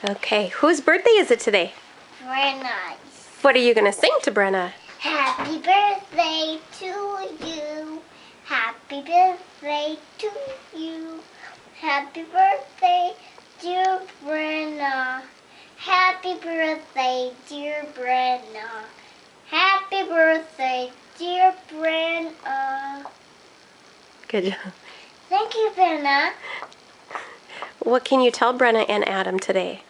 Okay, whose birthday is it today? Brenna's. What are you going to sing to Brenna? Happy birthday to you. Happy birthday to you. Happy birthday, dear Brenna. Happy birthday, dear Brenna. Happy birthday, dear Brenna. Good job. Thank you, Brenna. What can you tell Brenna and Adam today?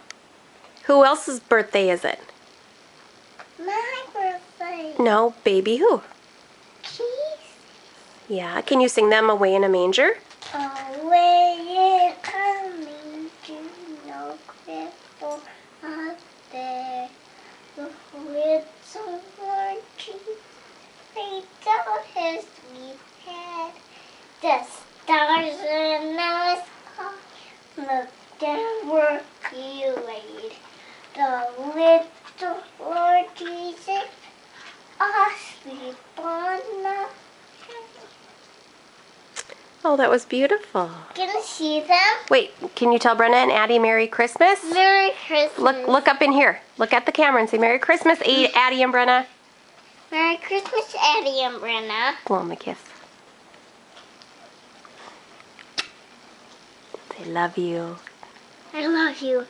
Who else's birthday is it? My birthday. No, baby who? Cheese. Yeah, can you sing them Away in a Manger? Away in a manger, no cripple up there. The little Lord Jesus laid down his sweet head. The stars in the sky looked down where he laid. The little Lord Jesus asleep on the Oh, that was beautiful. Can you see them? Wait, can you tell Brenna and Addie Merry Christmas? Merry Christmas. Look up in here. Look at the camera and say Merry Christmas, Addie and Brenna. Merry Christmas, Addie and Brenna. Blow them a kiss. Say love you. I love you.